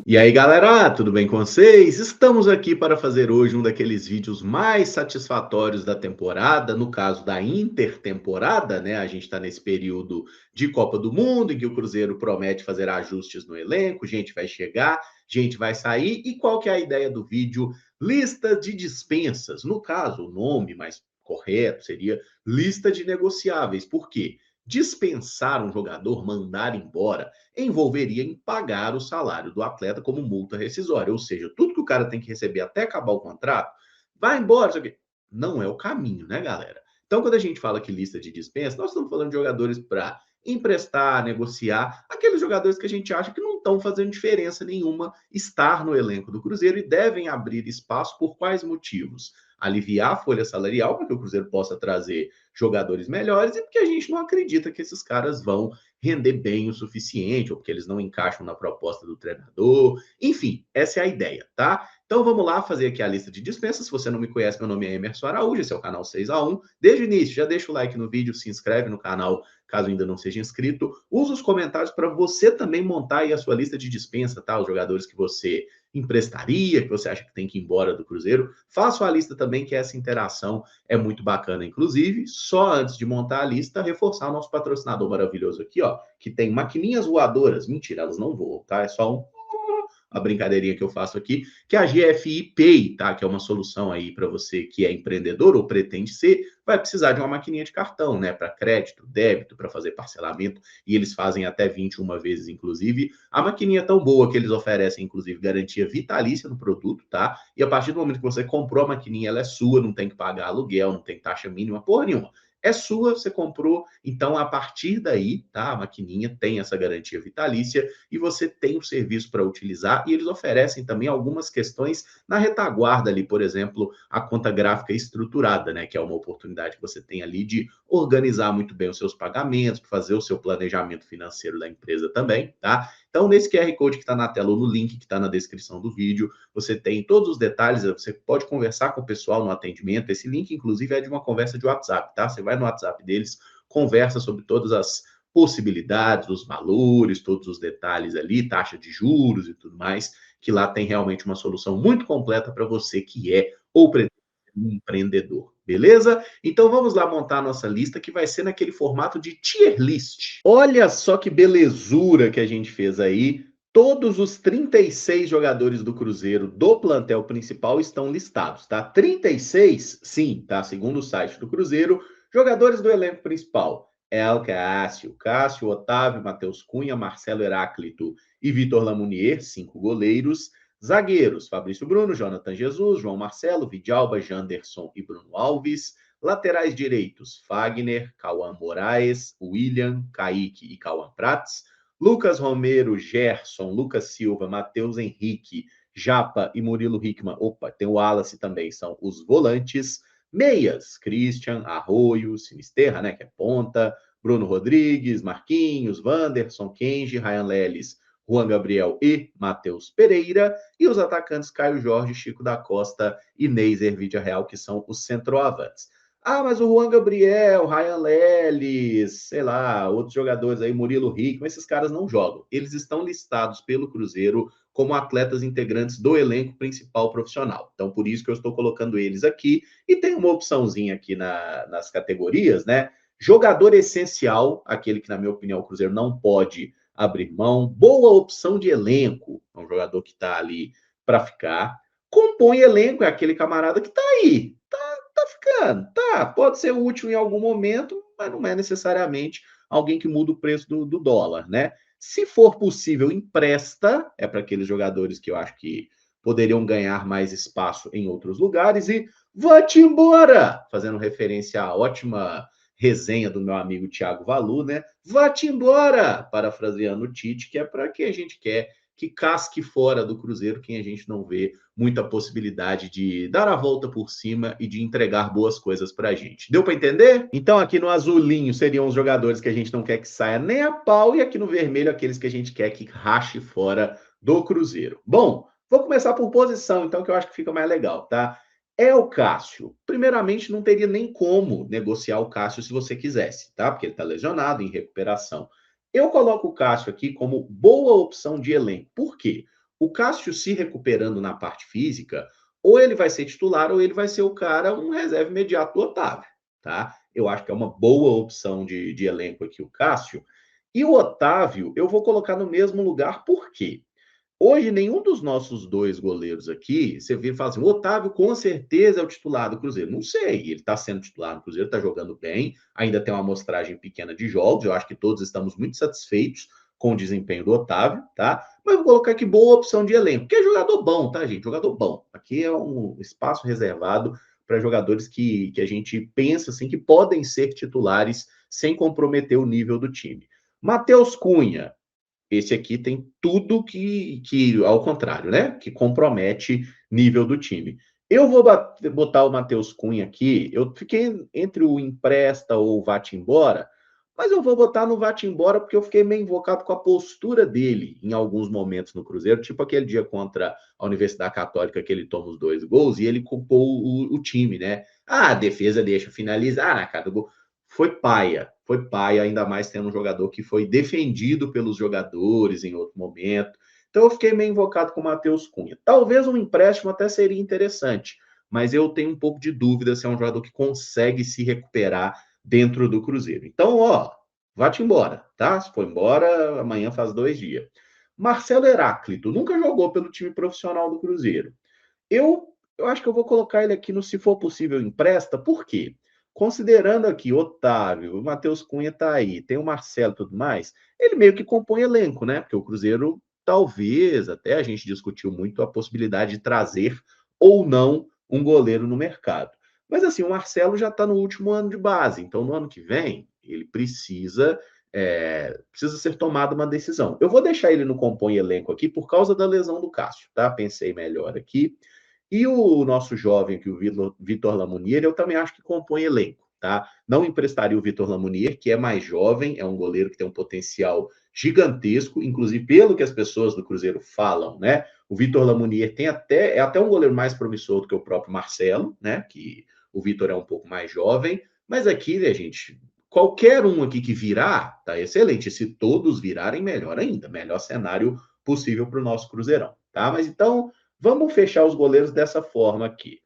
E aí, galera, tudo bem com vocês? Estamos aqui para fazer hoje um daqueles vídeos mais satisfatórios da temporada, no caso da intertemporada, né? A gente está nesse período de Copa do Mundo, em que o Cruzeiro promete fazer ajustes no elenco, gente vai chegar, gente vai sair. E qual que é a ideia do vídeo? Lista de dispensas. No caso, o nome mais correto seria lista de negociáveis. Por quê? Dispensar um jogador, mandar embora, envolveria em pagar o salário do atleta como multa rescisória. Ou seja, tudo que o cara tem que receber até acabar o contrato, vai embora, isso aqui. Não é o caminho, né, galera? Então, quando a gente fala que lista de dispensa, nós estamos falando de jogadores para emprestar, negociar, aqueles jogadores que a gente acha que não estão fazendo diferença nenhuma estar no elenco do Cruzeiro e devem abrir espaço por quais motivos? Aliviar a folha salarial para que o Cruzeiro possa trazer jogadores melhores e porque a gente não acredita que esses caras vão render bem o suficiente, ou porque eles não encaixam na proposta do treinador. Enfim, essa é a ideia, tá? Então vamos lá fazer aqui a lista de dispensas. Se você não me conhece, meu nome é Emerson Araújo, esse é o canal 6x1. Desde o início, já deixa o like no vídeo, se inscreve no canal caso ainda não seja inscrito. Usa os comentários para você também montar aí a sua lista de dispensa, tá? Os jogadores que você emprestaria, que você acha que tem que ir embora do Cruzeiro. Faça a lista também, que essa interação é muito bacana. Inclusive, só antes de montar a lista, reforçar o nosso patrocinador maravilhoso aqui, ó, que tem maquininhas voadoras. Mentira, elas não voam, tá? É só a brincadeirinha que eu faço aqui, que é a GFI Pay, tá? Que é uma solução aí para você que é empreendedor ou pretende ser, vai precisar de uma maquininha de cartão, né? Para crédito, débito, para fazer parcelamento, e eles fazem até 21 vezes, inclusive. A maquininha é tão boa que eles oferecem, inclusive, garantia vitalícia no produto, tá? E a partir do momento que você comprou a maquininha, ela é sua, não tem que pagar aluguel, não tem taxa mínima, porra nenhuma. É sua, você comprou, então a partir daí, tá? A maquininha tem essa garantia vitalícia e você tem o serviço para utilizar e eles oferecem também algumas questões na retaguarda ali, por exemplo, a conta gráfica estruturada, né? Que é uma oportunidade que você tem ali de organizar muito bem os seus pagamentos, fazer o seu planejamento financeiro da empresa também, tá? Então, nesse QR Code que está na tela ou no link que está na descrição do vídeo, você tem todos os detalhes, você pode conversar com o pessoal no atendimento. Esse link, inclusive, é de uma conversa de WhatsApp, tá? Você vai no WhatsApp deles, conversa sobre todas as possibilidades, os valores, todos os detalhes ali, taxa de juros e tudo mais, que lá tem realmente uma solução muito completa para você que é ou pretende ser um empreendedor. Beleza? Então vamos lá montar a nossa lista que vai ser naquele formato de tier list. Olha só que belezura que a gente fez aí. Todos os 36 jogadores do Cruzeiro do plantel principal estão listados, tá? 36, sim, tá? Segundo o site do Cruzeiro, jogadores do elenco principal. El Cássio, Otávio, Matheus Cunha, Marcelo Heráclito e Vitor Lamounier, 5 goleiros. Zagueiros, Fabrício Bruno, Jonathan Jesus, João Marcelo, Vidalba, Janderson e Bruno Alves. Laterais direitos, Fagner, Cauã Moraes, William, Kaique e Cauã Prats. Lucas Romero, Gerson, Lucas Silva, Matheus Henrique, Japa e Murilo Hickman. Opa, tem o Wallace também, são os volantes. Meias, Christian, Arroio, Sinisterra, né, que é ponta, Bruno Rodrigues, Marquinhos, Wanderson, Kenji, Ryan Leles, Juan Gabriel e Matheus Pereira, e os atacantes Caio Jorge, Chico da Costa e Neiser Vidia Real, que são os centroavantes. Ah, mas o Juan Gabriel, Ryan Leles, sei lá, outros jogadores aí, Murilo Hickman, esses caras não jogam. Eles estão listados pelo Cruzeiro como atletas integrantes do elenco principal profissional. Então, por isso que eu estou colocando eles aqui. E tem uma opçãozinha aqui nas categorias, né? Jogador essencial, aquele que, na minha opinião, o Cruzeiro não pode abrir mão. Boa opção de elenco, é um jogador que está ali para ficar. Compõe elenco, é aquele camarada que está aí, tá ficando, tá, pode ser útil em algum momento, mas não é necessariamente alguém que muda o preço do dólar, né? Se for possível, empresta, é para aqueles jogadores que eu acho que poderiam ganhar mais espaço em outros lugares, e vá-te embora, fazendo referência à ótima resenha do meu amigo Thiago Valu, né? Vá-te embora, parafraseando o Tite, que é para quem a gente quer que casque fora do Cruzeiro, quem a gente não vê muita possibilidade de dar a volta por cima e de entregar boas coisas para a gente. Deu para entender? Então aqui no azulinho seriam os jogadores que a gente não quer que saia nem a pau, e aqui no vermelho aqueles que a gente quer que rache fora do Cruzeiro. Bom, vou começar por posição, então, que eu acho que fica mais legal, tá? É o Cássio. Primeiramente, não teria nem como negociar o Cássio se você quisesse, tá? Porque ele está lesionado, em recuperação. Eu coloco o Cássio aqui como boa opção de elenco. Por quê? O Cássio se recuperando na parte física, ou ele vai ser titular ou ele vai ser o cara, um reserva imediato do Otávio, tá? Eu acho que é uma boa opção de elenco aqui o Cássio. E o Otávio, eu vou colocar no mesmo lugar, por quê? Hoje, nenhum dos nossos dois goleiros aqui, você vira e fala assim: o Otávio com certeza é o titular do Cruzeiro. Não sei, ele está sendo titular no Cruzeiro, está jogando bem, ainda tem uma amostragem pequena de jogos. Eu acho que todos estamos muito satisfeitos com o desempenho do Otávio, tá? Mas vou colocar aqui boa opção de elenco, porque é jogador bom, tá, gente? Jogador bom. Aqui é um espaço reservado para jogadores que a gente pensa assim que podem ser titulares sem comprometer o nível do time. Matheus Cunha, esse aqui tem tudo que ao contrário, né? Que compromete nível do time. Eu vou botar o Matheus Cunha aqui. Eu fiquei entre o empresta ou o vá-te embora, mas eu vou botar no vá-te embora porque eu fiquei meio invocado com a postura dele em alguns momentos no Cruzeiro, tipo aquele dia contra a Universidade Católica que ele toma os 2 gols e ele culpou o time, né? Ah, a defesa deixa finalizar na cara do gol. Foi paia, ainda mais tendo um jogador que foi defendido pelos jogadores em outro momento. Então eu fiquei meio invocado com o Matheus Cunha. Talvez um empréstimo até seria interessante, mas eu tenho um pouco de dúvida se é um jogador que consegue se recuperar dentro do Cruzeiro. Então, ó, vá-te embora, tá? Se for embora, amanhã faz 2 dias. Marcelo Heráclito nunca jogou pelo time profissional do Cruzeiro. Eu acho que eu vou colocar ele aqui no se for possível empresta, por quê? Considerando aqui Otávio, o Matheus Cunha tá aí, tem o Marcelo e tudo mais, ele meio que compõe elenco, né? Porque o Cruzeiro, talvez, até a gente discutiu muito a possibilidade de trazer ou não um goleiro no mercado. Mas assim, o Marcelo já está no último ano de base, então no ano que vem ele precisa ser tomada uma decisão. Eu vou deixar ele no compõe elenco aqui por causa da lesão do Cássio, tá? Pensei melhor aqui. E o nosso jovem aqui, o Vitor Lamounier, eu também acho que compõe elenco, tá? Não emprestaria o Vitor Lamounier, que é mais jovem, é um goleiro que tem um potencial gigantesco, inclusive pelo que as pessoas do Cruzeiro falam, né? O Vitor Lamounier é até um goleiro mais promissor do que o próprio Marcelo, né? Que o Vitor é um pouco mais jovem, mas aqui, né, gente, qualquer um aqui que virar, tá excelente. Se todos virarem, melhor ainda, melhor cenário possível para o nosso Cruzeirão, tá? Mas então, vamos fechar os goleiros dessa forma aqui.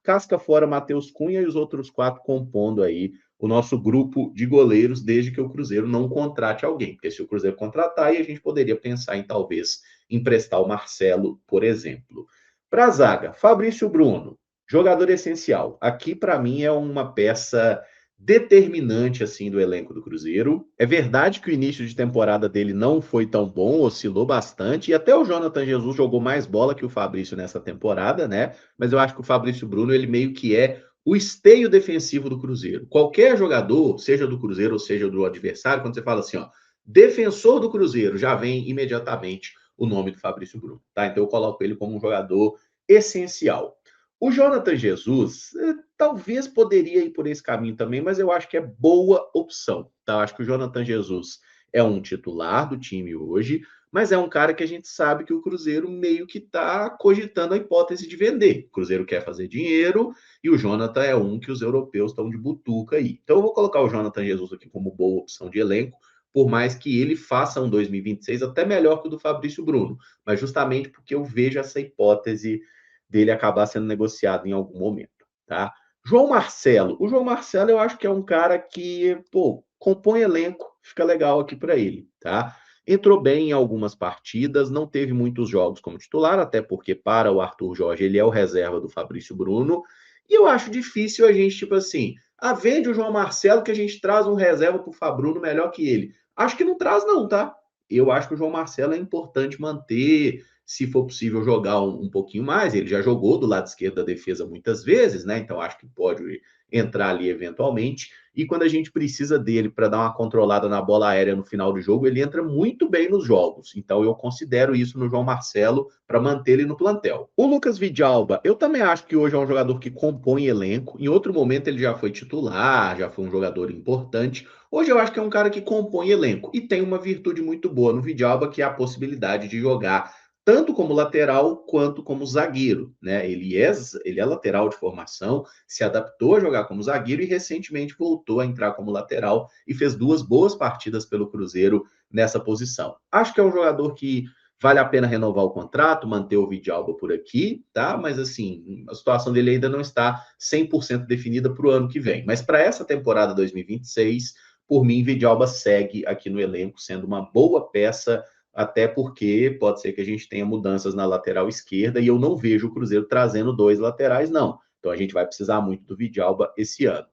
Casca fora Matheus Cunha e os outros 4 compondo aí o nosso grupo de goleiros, desde que o Cruzeiro não contrate alguém. Porque se o Cruzeiro contratar, aí a gente poderia pensar em talvez emprestar o Marcelo, por exemplo. Para a zaga, Fabrício Bruno, jogador essencial. Aqui, para mim, é uma peça determinante assim do elenco do Cruzeiro. É verdade que o início de temporada dele não foi tão bom, oscilou bastante, e até o Jonathan Jesus jogou mais bola que o Fabrício nessa temporada, né? Mas eu acho que o Fabrício Bruno, ele meio que é o esteio defensivo do Cruzeiro. Qualquer jogador, seja do Cruzeiro ou seja do adversário, quando você fala assim, ó, defensor do Cruzeiro, já vem imediatamente o nome do Fabrício Bruno, tá? Então eu coloco ele como um jogador essencial. O Jonathan Jesus, talvez poderia ir por esse caminho também, mas eu acho que é boa opção, tá? Eu acho que o Jonathan Jesus é um titular do time hoje, mas é um cara que a gente sabe que o Cruzeiro meio que está cogitando a hipótese de vender. O Cruzeiro quer fazer dinheiro e o Jonathan é um que os europeus estão de butuca aí. Então eu vou colocar o Jonathan Jesus aqui como boa opção de elenco, por mais que ele faça um 2026 até melhor que o do Fabrício Bruno, mas justamente porque eu vejo essa hipótese dele acabar sendo negociado em algum momento, tá? João Marcelo. O João Marcelo eu acho que é um cara que, pô, compõe elenco, fica legal aqui para ele, tá? Entrou bem em algumas partidas, não teve muitos jogos como titular, até porque para o Arthur Jorge ele é o reserva do Fabrício Bruno, e eu acho difícil a gente, tipo assim, vende o João Marcelo que a gente traz um reserva pro Fabruno melhor que ele. Acho que não traz não, tá? Eu acho que o João Marcelo é importante manter, se for possível jogar um pouquinho mais. Ele já jogou do lado esquerdo da defesa muitas vezes, né? Então acho que pode entrar ali eventualmente. E quando a gente precisa dele para dar uma controlada na bola aérea no final do jogo, ele entra muito bem nos jogos. Então eu considero isso no João Marcelo para manter ele no plantel. O Lucas Vidalba, eu também acho que hoje é um jogador que compõe elenco. Em outro momento ele já foi titular, já foi um jogador importante. Hoje eu acho que é um cara que compõe elenco e tem uma virtude muito boa no Vidalba, que é a possibilidade de jogar tanto como lateral quanto como zagueiro, né? Ele é lateral de formação, se adaptou a jogar como zagueiro e recentemente voltou a entrar como lateral e fez 2 boas partidas pelo Cruzeiro nessa posição. Acho que é um jogador que vale a pena renovar o contrato, manter o Vidalba por aqui, tá? Mas assim, a situação dele ainda não está 100% definida para o ano que vem. Mas para essa temporada 2026, por mim, Vidalba segue aqui no elenco, sendo uma boa peça, até porque pode ser que a gente tenha mudanças na lateral esquerda e eu não vejo o Cruzeiro trazendo dois laterais, não. Então a gente vai precisar muito do Vidalba esse ano.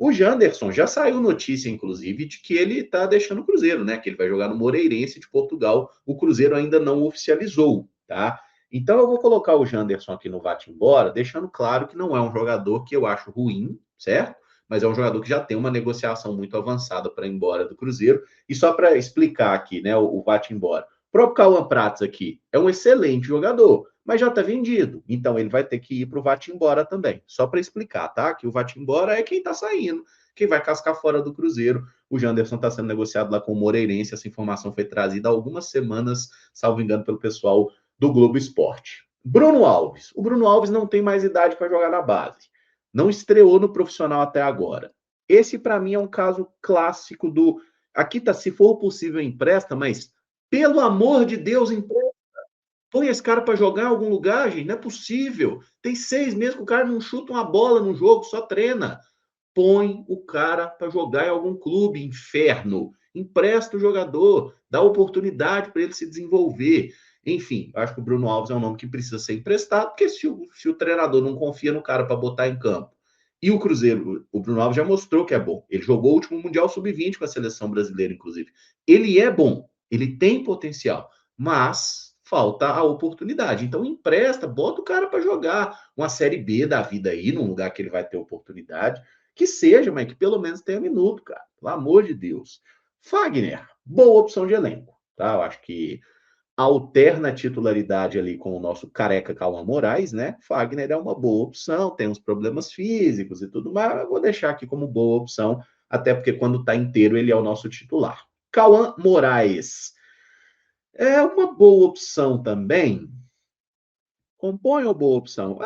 O Janderson já saiu notícia, inclusive, de que ele está deixando o Cruzeiro, né? Que ele vai jogar no Moreirense de Portugal. O Cruzeiro ainda não oficializou, tá? Então eu vou colocar o Janderson aqui no Vá embora, deixando claro que não é um jogador que eu acho ruim, certo? Mas é um jogador que já tem uma negociação muito avançada para ir embora do Cruzeiro. E só para explicar aqui, né, o Vá embora. O próprio Cauã Prats aqui é um excelente jogador, mas já está vendido. Então ele vai ter que ir para o Vá-embora também. Só para explicar, tá? Que o Vá-embora é quem está saindo, quem vai cascar fora do Cruzeiro. O Janderson está sendo negociado lá com o Moreirense. Essa informação foi trazida há algumas semanas, salvo engano, pelo pessoal do Globo Esporte. Bruno Alves. O Bruno Alves não tem mais idade para jogar na base. Não estreou no profissional até agora. Esse, para mim, é um caso clássico do. Aqui tá, se for possível, empresta, mas pelo amor de Deus, empresta. Põe esse cara para jogar em algum lugar, gente. Não é possível. Tem 6 meses que o cara não chuta uma bola no jogo, só treina. Põe o cara para jogar em algum clube, inferno. Empresta o jogador, dá oportunidade para ele se desenvolver. Enfim, acho que o Bruno Alves é um nome que precisa ser emprestado, porque se o treinador não confia no cara para botar em campo. E o Cruzeiro, o Bruno Alves já mostrou que é bom. Ele jogou o último Mundial Sub-20 com a seleção brasileira, inclusive. Ele é bom, ele tem potencial, mas falta a oportunidade. Então empresta, bota o cara para jogar uma Série B da vida aí, num lugar que ele vai ter oportunidade, que seja, mas que pelo menos tenha minuto, cara. Pelo amor de Deus. Fagner, boa opção de elenco, tá? Eu acho que alterna a titularidade ali com o nosso careca Cauã Moraes, né? Fagner é uma boa opção, tem uns problemas físicos e tudo, mas eu vou deixar aqui como boa opção, até porque quando tá inteiro ele é o nosso titular. Cauã Moraes é uma boa opção também. Compõe ou boa opção?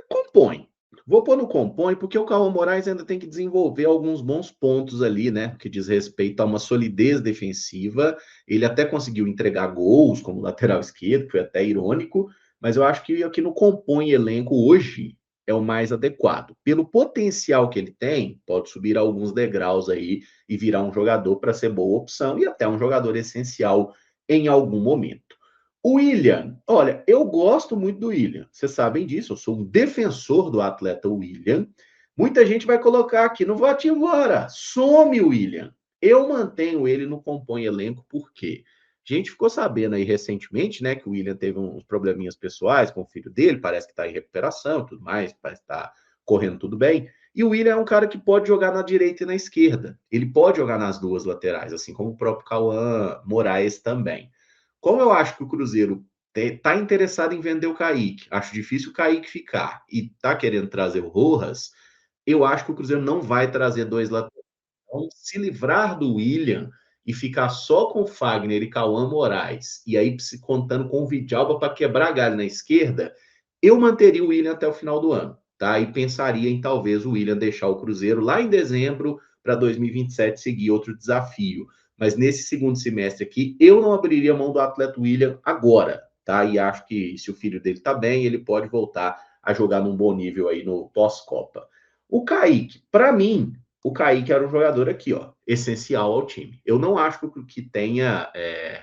Compõe. Vou pôr no compõe, porque o Cauã Moraes ainda tem que desenvolver alguns bons pontos ali, né? Que diz respeito a uma solidez defensiva. Ele até conseguiu entregar gols como lateral esquerdo, que foi até irônico, mas eu acho que aqui no compõe elenco hoje é o mais adequado. Pelo potencial que ele tem, pode subir alguns degraus aí e virar um jogador para ser boa opção e até um jogador essencial em algum momento. O William, olha, eu gosto muito do William, vocês sabem disso, eu sou um defensor do atleta William. Muita gente vai colocar aqui, não vou te embora, some o William. Eu mantenho ele no compõe elenco, por quê? A gente ficou sabendo aí recentemente, né, que o William teve uns probleminhas pessoais com o filho dele, parece que está em recuperação, tudo mais, parece que está correndo tudo bem. E o William é um cara que pode jogar na direita e na esquerda. Ele pode jogar nas duas laterais, assim como o próprio Cauã Moraes também. Como eu acho que o Cruzeiro está interessado em vender o Kaique, acho difícil o Kaique ficar, e está querendo trazer o Rojas, eu acho que o Cruzeiro não vai trazer dois laterais. Então, se livrar do William e ficar só com o Fagner e Cauã Moraes, e aí se contando com o Vidalba para quebrar galho na esquerda, eu manteria o William até o final do ano, tá? E pensaria em talvez o William deixar o Cruzeiro lá em dezembro para 2027 seguir outro desafio. Mas nesse segundo semestre aqui, eu não abriria mão do atleta William agora, tá? E acho que se o filho dele tá bem, ele pode voltar a jogar num bom nível aí no pós-Copa. O Kaique, para mim, o Kaique era um jogador aqui, ó, essencial ao time. Eu não acho que tenha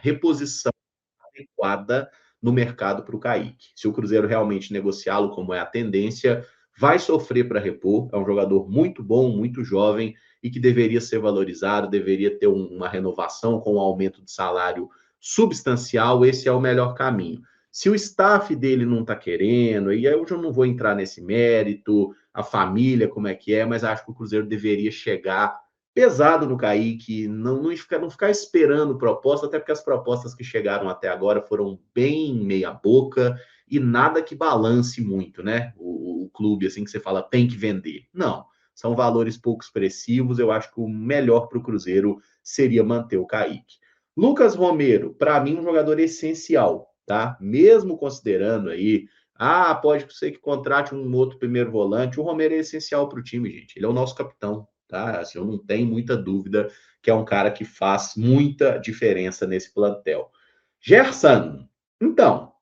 reposição adequada no mercado para o Kaique. Se o Cruzeiro realmente negociá-lo, como é a tendência, vai sofrer para repor. É um jogador muito bom, muito jovem e que deveria ser valorizado, deveria ter uma renovação com um aumento de salário substancial. Esse é o melhor caminho. Se o staff dele não está querendo, e aí eu já não vou entrar nesse mérito, a família, como é que é, mas acho que o Cruzeiro deveria chegar pesado no Kaique, não ficar esperando proposta, até porque as propostas que chegaram até agora foram bem meia boca e nada que balance muito, né? O clube, assim, que você fala, tem que vender. Não, são valores pouco expressivos, eu acho que o melhor para o Cruzeiro seria manter o Kaique. Lucas Romero, para mim, um jogador essencial, tá? Mesmo considerando aí, pode ser que contrate um outro primeiro volante, o Romero é essencial para o time, gente. Ele é o nosso capitão, tá? Assim, eu não tenho muita dúvida que é um cara que faz muita diferença nesse plantel. Gerson. Então,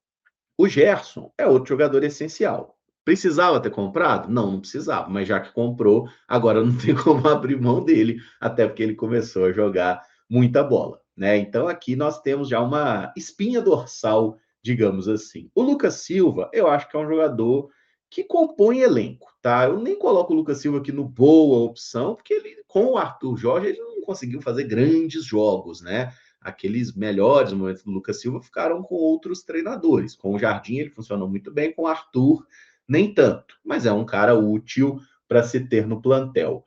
o Gerson é outro jogador essencial. Precisava ter comprado? Não, não precisava, mas já que comprou, agora não tem como abrir mão dele, até porque ele começou a jogar muita bola, né? Então aqui nós temos já uma espinha dorsal, digamos assim. O Lucas Silva, eu acho que é um jogador que compõe elenco, tá? Eu nem coloco o Lucas Silva aqui no boa opção, porque ele, com o Arthur Jorge, ele não conseguiu fazer grandes jogos, né? Aqueles melhores momentos do Lucas Silva ficaram com outros treinadores. Com o Jardim ele funcionou muito bem, com o Arthur nem tanto, mas é um cara útil para se ter no plantel.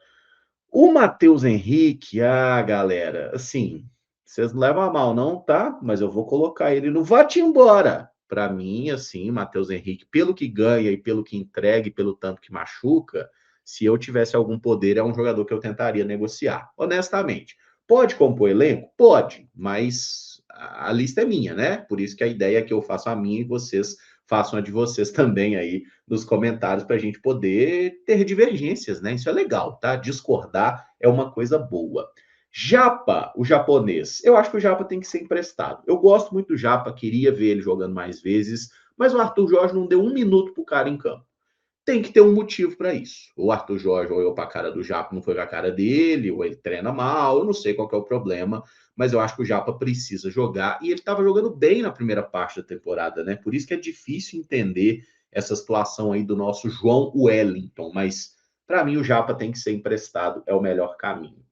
O Matheus Henrique, galera, assim, vocês não levam a mal não, tá? Mas eu vou colocar ele no vá-te embora. Para mim, assim, Matheus Henrique, pelo que ganha e pelo que entrega e pelo tanto que machuca, se eu tivesse algum poder, é um jogador que eu tentaria negociar, honestamente. Pode compor elenco? Pode, mas a lista é minha, né? Por isso que a ideia é que eu faço a minha e vocês façam a de vocês também aí nos comentários para a gente poder ter divergências, né? Isso é legal, tá? Discordar é uma coisa boa. Japa, o japonês. Eu acho que o Japa tem que ser emprestado. Eu gosto muito do Japa, queria ver ele jogando mais vezes, mas o Arthur Jorge não deu um minuto pro cara em campo. Tem que ter um motivo para isso. O Arthur Jorge olhou para a cara do Japa, não foi com a cara dele, ou ele treina mal, eu não sei qual é o problema, mas eu acho que o Japa precisa jogar, e ele estava jogando bem na primeira parte da temporada, né? Por isso que é difícil entender essa situação aí do nosso João Wellington, mas para mim o Japa tem que ser emprestado, é o melhor caminho.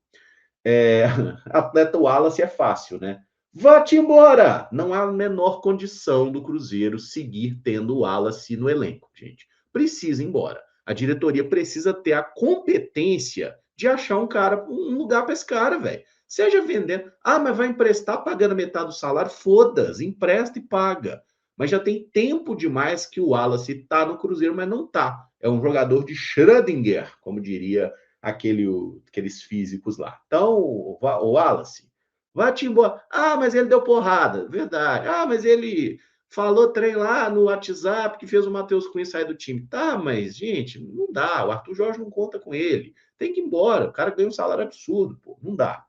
É, atleta Wallace é fácil, né? Vá-te embora! Não há a menor condição do Cruzeiro seguir tendo o Wallace no elenco, gente. Precisa ir embora. A diretoria precisa ter a competência de achar um cara, um lugar para esse cara, velho. Seja vendendo. Mas vai emprestar pagando metade do salário? Foda-se, empresta e paga. Mas já tem tempo demais que o Wallace tá no Cruzeiro, mas não tá. É um jogador de Schrödinger, como diria aqueles físicos lá. Então, o Wallace, vai-te embora. Mas ele deu porrada. Verdade. Mas ele falou trem lá no WhatsApp que fez o Matheus Cunha sair do time. Tá, mas, gente, não dá. O Arthur Jorge não conta com ele. Tem que ir embora. O cara ganha um salário absurdo, pô. Não dá.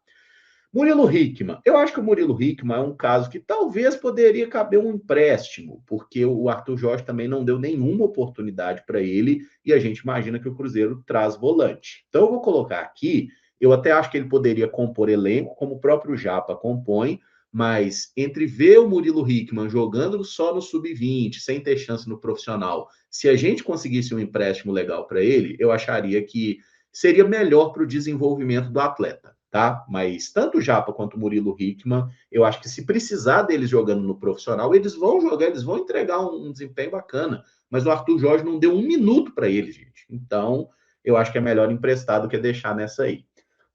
Murilo Hickman. Eu acho que o Murilo Hickman é um caso que talvez poderia caber um empréstimo, porque o Arthur Jorge também não deu nenhuma oportunidade para ele e a gente imagina que o Cruzeiro traz volante. Então eu vou colocar aqui, eu até acho que ele poderia compor elenco, como o próprio Japa compõe, mas entre ver o Murilo Hickman jogando só no sub-20, sem ter chance no profissional, se a gente conseguisse um empréstimo legal para ele, eu acharia que seria melhor para o desenvolvimento do atleta, tá? Mas tanto o Japa quanto o Murilo Hickman, eu acho que se precisar deles jogando no profissional, eles vão jogar, eles vão entregar um desempenho bacana. Mas o Arthur Jorge não deu um minuto para ele, gente. Então, eu acho que é melhor emprestar do que deixar nessa aí.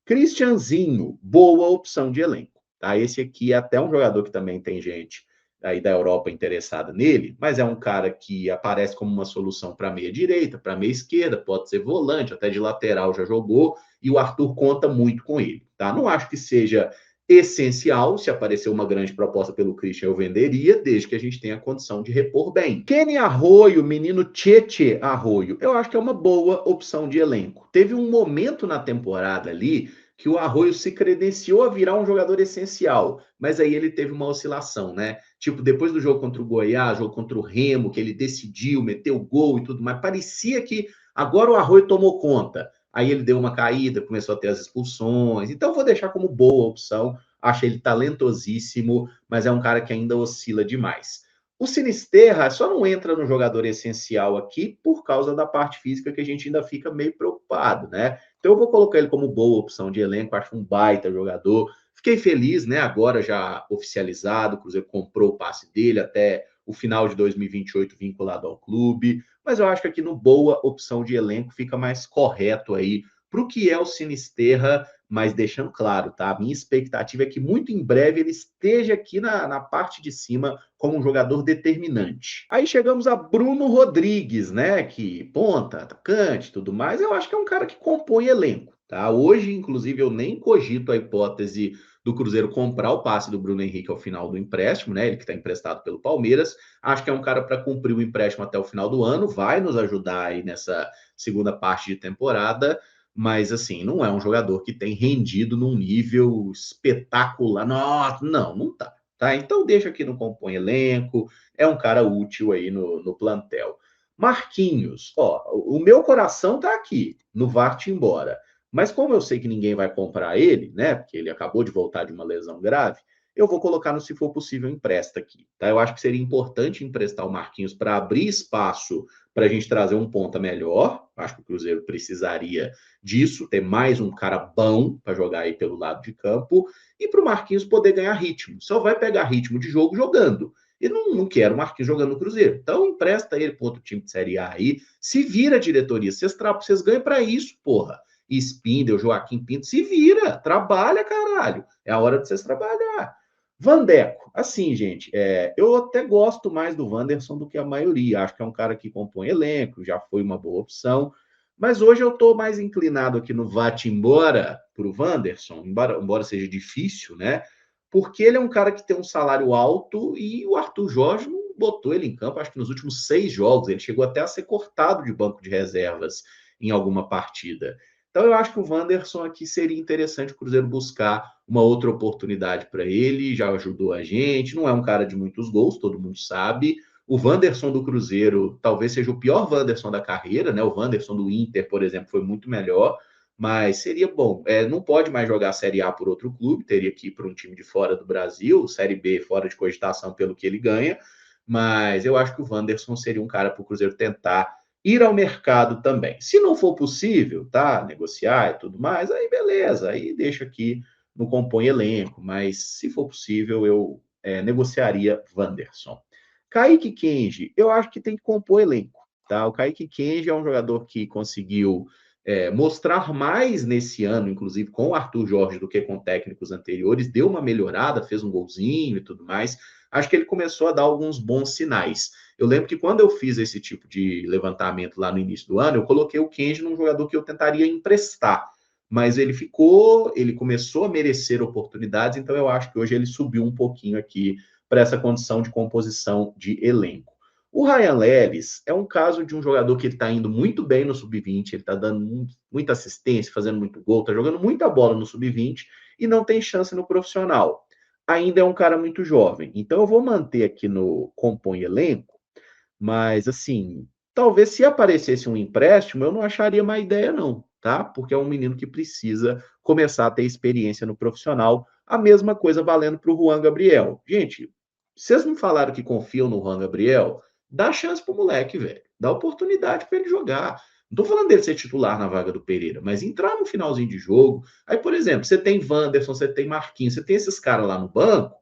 Christianzinho, boa opção de elenco, tá? Esse aqui é até um jogador que também tem gente aí da Europa interessada nele, mas é um cara que aparece como uma solução para meia direita, para meia esquerda, pode ser volante, até de lateral já jogou, e o Arthur conta muito com ele, tá? Não acho que seja essencial, se aparecer uma grande proposta pelo Christian, eu venderia, desde que a gente tenha condição de repor bem. Kenny Arroio, menino Tietê Arroio, eu acho que é uma boa opção de elenco. Teve um momento na temporada ali que o Arroio se credenciou a virar um jogador essencial, mas aí ele teve uma oscilação, né? Tipo, depois do jogo contra o Goiás, jogo contra o Remo, que ele decidiu, meteu o gol e tudo mais, parecia que agora o Arroio tomou conta. Aí ele deu uma caída, começou a ter as expulsões. Então, vou deixar como boa opção. Acho ele talentosíssimo, mas é um cara que ainda oscila demais. O Sinisterra só não entra no jogador essencial aqui por causa da parte física que a gente ainda fica meio preocupado, né? Então eu vou colocar ele como boa opção de elenco, acho um baita jogador. Fiquei feliz, né? Agora já oficializado, o Cruzeiro comprou o passe dele até o final de 2028 vinculado ao clube. Mas eu acho que aqui no boa opção de elenco fica mais correto aí para o que é o Sinisterra, mas deixando claro, tá? A minha expectativa é que muito em breve ele esteja aqui na parte de cima como um jogador determinante. Aí chegamos a Bruno Rodrigues, né? Que ponta, atacante, tudo mais. Eu acho que é um cara que compõe elenco, tá? Hoje, inclusive, eu nem cogito a hipótese do Cruzeiro comprar o passe do Bruno Henrique ao final do empréstimo, né? Ele que está emprestado pelo Palmeiras. Acho que é um cara para cumprir o empréstimo até o final do ano, vai nos ajudar aí nessa segunda parte de temporada, mas assim, não é um jogador que tem rendido num nível espetacular. Nossa, não tá. tá? Então deixa aqui no compõe elenco, é um cara útil aí no plantel. Marquinhos, ó, o meu coração tá aqui, no Vart embora. Mas como eu sei que ninguém vai comprar ele, né? Porque ele acabou de voltar de uma lesão grave, eu vou colocar no se for possível empresta aqui, tá? Eu acho que seria importante emprestar o Marquinhos para abrir espaço para a gente trazer um ponta melhor. Acho que o Cruzeiro precisaria disso, ter mais um cara bom para jogar aí pelo lado de campo e para o Marquinhos poder ganhar ritmo. Só vai pegar ritmo de jogo jogando. E não quero o Marquinhos jogando no Cruzeiro. Então empresta ele para outro time de Série A aí. Se vira, diretoria. Vocês ganham para isso, porra. Spindel, Joaquim Pinto, se vira. Trabalha, caralho. É a hora de vocês trabalhar. Vandeco, assim, gente, eu até gosto mais do Wanderson do que a maioria. Acho que é um cara que compõe elenco, já foi uma boa opção. Mas hoje eu estou mais inclinado aqui no Vate embora para o Wanderson, embora seja difícil, né? Porque ele é um cara que tem um salário alto e o Arthur Jorge não botou ele em campo, acho que nos últimos 6 jogos. Ele chegou até a ser cortado de banco de reservas em alguma partida. Então eu acho que o Wanderson aqui seria interessante o Cruzeiro buscar uma outra oportunidade para ele, já ajudou a gente, não é um cara de muitos gols, todo mundo sabe. O Wanderson do Cruzeiro talvez seja o pior Wanderson da carreira, né? O Wanderson do Inter, por exemplo, foi muito melhor, mas seria bom. Não pode mais jogar a Série A por outro clube, teria que ir para um time de fora do Brasil, Série B fora de cogitação pelo que ele ganha, mas eu acho que o Wanderson seria um cara para o Cruzeiro tentar ir ao mercado também. Se não for possível, tá? Negociar e tudo mais, aí beleza, aí deixa aqui no compõe elenco, mas se for possível, eu negociaria Wanderson. Kaique Kenji, eu acho que tem que compor elenco, tá? O Kaique Kenji é um jogador que conseguiu mostrar mais nesse ano, inclusive com o Arthur Jorge, do que com técnicos anteriores, deu uma melhorada, fez um golzinho e tudo mais. Acho que ele começou a dar alguns bons sinais. Eu lembro que quando eu fiz esse tipo de levantamento lá no início do ano, eu coloquei o Kenji num jogador que eu tentaria emprestar, mas ele começou a merecer oportunidades, então eu acho que hoje ele subiu um pouquinho aqui para essa condição de composição de elenco. O Ryan Leles é um caso de um jogador que ele está indo muito bem no sub-20, ele está dando muita assistência, fazendo muito gol, está jogando muita bola no sub-20 e não tem chance no profissional. Ainda é um cara muito jovem, então eu vou manter aqui no compõe elenco, mas assim, talvez se aparecesse um empréstimo, eu não acharia má ideia não, tá? Porque é um menino que precisa começar a ter experiência no profissional. A mesma coisa valendo para o Juan Gabriel. Gente, vocês me falaram que confiam no Juan Gabriel, dá chance pro moleque, velho. Dá oportunidade para ele jogar. Não tô falando dele ser titular na vaga do Pereira, mas entrar no finalzinho de jogo. Aí, por exemplo, você tem Wanderson, você tem Marquinhos, você tem esses caras lá no banco,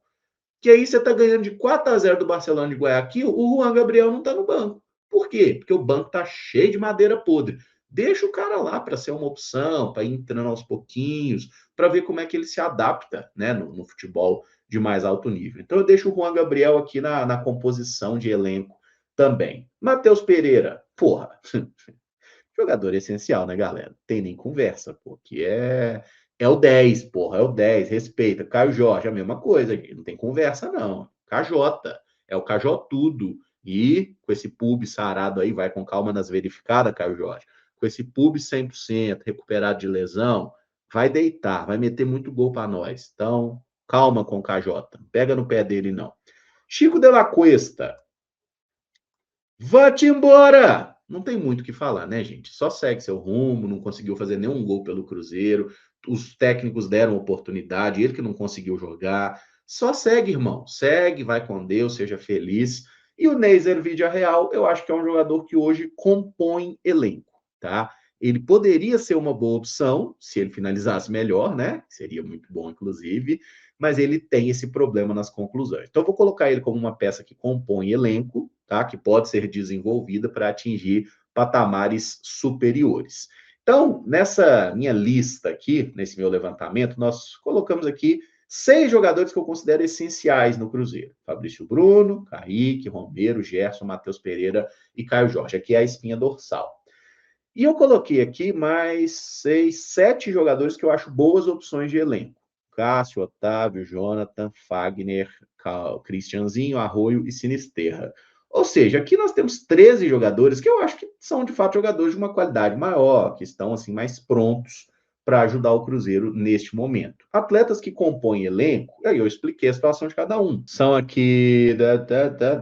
que aí você tá ganhando de 4-0 do Barcelona de Guayaquil, o Juan Gabriel não tá no banco. Por quê? Porque o banco tá cheio de madeira podre. Deixa o cara lá para ser uma opção, para ir entrando aos pouquinhos, para ver como é que ele se adapta, né, no futebol de mais alto nível. Então eu deixo o Juan Gabriel aqui na composição de elenco também. Matheus Pereira, porra, jogador essencial, né, galera? Tem nem conversa, pô, que é o 10, porra, é o 10, respeita. Caio Jorge, a mesma coisa, gente, não tem conversa, não. KJ, é o KJ tudo. E com esse pub sarado aí, vai com calma nas verificadas, Caio Jorge. Com esse pub 100%, recuperado de lesão, vai deitar, vai meter muito gol para nós. Então, calma com o KJ, pega no pé dele, não. Chico de la Cuesta, vá-te embora! Não tem muito o que falar, né, gente? Só segue seu rumo, não conseguiu fazer nenhum gol pelo Cruzeiro, os técnicos deram oportunidade, ele que não conseguiu jogar. Só segue, irmão. Segue, vai com Deus, seja feliz. E o Neiser Vidia Real, eu acho que é um jogador que hoje compõe elenco, tá? Ele poderia ser uma boa opção, se ele finalizasse melhor, né? Seria muito bom, inclusive, mas ele tem esse problema nas conclusões. Então, eu vou colocar ele como uma peça que compõe elenco, tá? Que pode ser desenvolvida para atingir patamares superiores. Então, nessa minha lista aqui, nesse meu levantamento, nós colocamos aqui 6 jogadores que eu considero essenciais no Cruzeiro. Fabrício Bruno, Kaique, Romero, Gerson, Matheus Pereira e Caio Jorge. Aqui é a espinha dorsal. E eu coloquei aqui mais 6, 7 jogadores que eu acho boas opções de elenco. Cássio, Otávio, Jonathan, Fagner, Cristianzinho, Arroio e Sinisterra. Ou seja, aqui nós temos 13 jogadores que eu acho que são, de fato, jogadores de uma qualidade maior, que estão assim mais prontos para ajudar o Cruzeiro neste momento. Atletas que compõem elenco, aí eu expliquei a situação de cada um. São aqui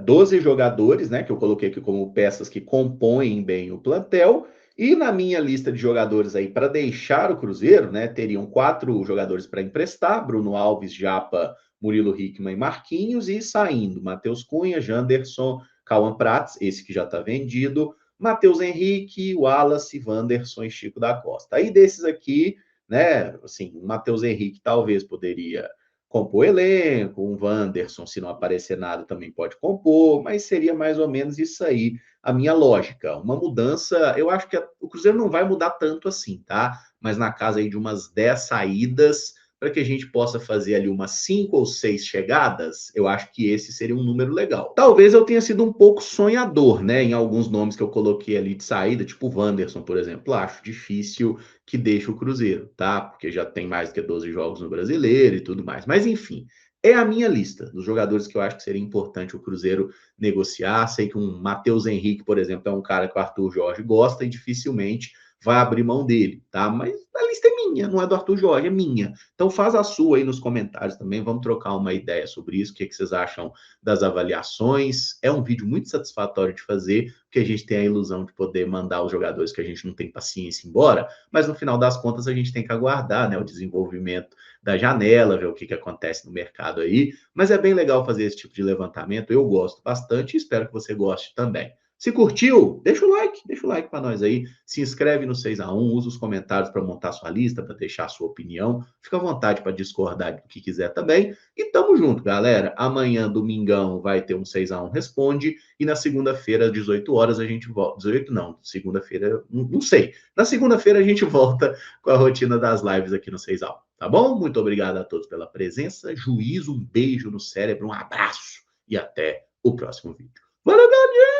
12 jogadores, né, que eu coloquei aqui como peças que compõem bem o plantel, e na minha lista de jogadores aí para deixar o Cruzeiro, né, teriam 4 jogadores para emprestar: Bruno Alves, Japa, Murilo Hickman e Marquinhos, e saindo Matheus Cunha, Janderson, Cauã Prats, esse que já está vendido, Matheus Henrique, Wallace, Wanderson e Chico da Costa. Aí desses aqui, né, assim, o Matheus Henrique talvez poderia compor elenco, um Wanderson, se não aparecer nada, também pode compor, mas seria mais ou menos isso aí a minha lógica. Uma mudança, eu acho que o Cruzeiro não vai mudar tanto assim, tá? Mas na casa aí de umas 10 saídas, para que a gente possa fazer ali umas 5 ou 6 chegadas, eu acho que esse seria um número legal. Talvez eu tenha sido um pouco sonhador, né, em alguns nomes que eu coloquei ali de saída, tipo o Wanderson, por exemplo. Acho difícil que deixe o Cruzeiro, tá? Porque já tem mais do que 12 jogos no Brasileiro e tudo mais. Mas enfim, é a minha lista dos jogadores que eu acho que seria importante o Cruzeiro negociar. Sei que um Matheus Henrique, por exemplo, é um cara que o Arthur Jorge gosta e dificilmente vai abrir mão dele, tá? Mas a lista é minha, não é do Arthur Jorge, é minha. Então faz a sua aí nos comentários também, vamos trocar uma ideia sobre isso, o que vocês acham das avaliações. É um vídeo muito satisfatório de fazer, porque a gente tem a ilusão de poder mandar os jogadores que a gente não tem paciência embora, mas no final das contas a gente tem que aguardar, né, o desenvolvimento da janela, ver o que acontece no mercado aí, mas é bem legal fazer esse tipo de levantamento, eu gosto bastante e espero que você goste também. Se curtiu, deixa o like para nós aí, se inscreve no 6x1, usa os comentários para montar sua lista, para deixar a sua opinião, fica à vontade para discordar do que quiser também, e tamo junto, galera. Amanhã, domingão, vai ter um 6x1 Responde, e na segunda-feira, às 18 horas, a gente volta, 18 não, segunda-feira, não sei, na segunda-feira a gente volta com a rotina das lives aqui no 6x1, tá bom? Muito obrigado a todos pela presença, juízo, um beijo no cérebro, um abraço, e até o próximo vídeo. Valeu, galera!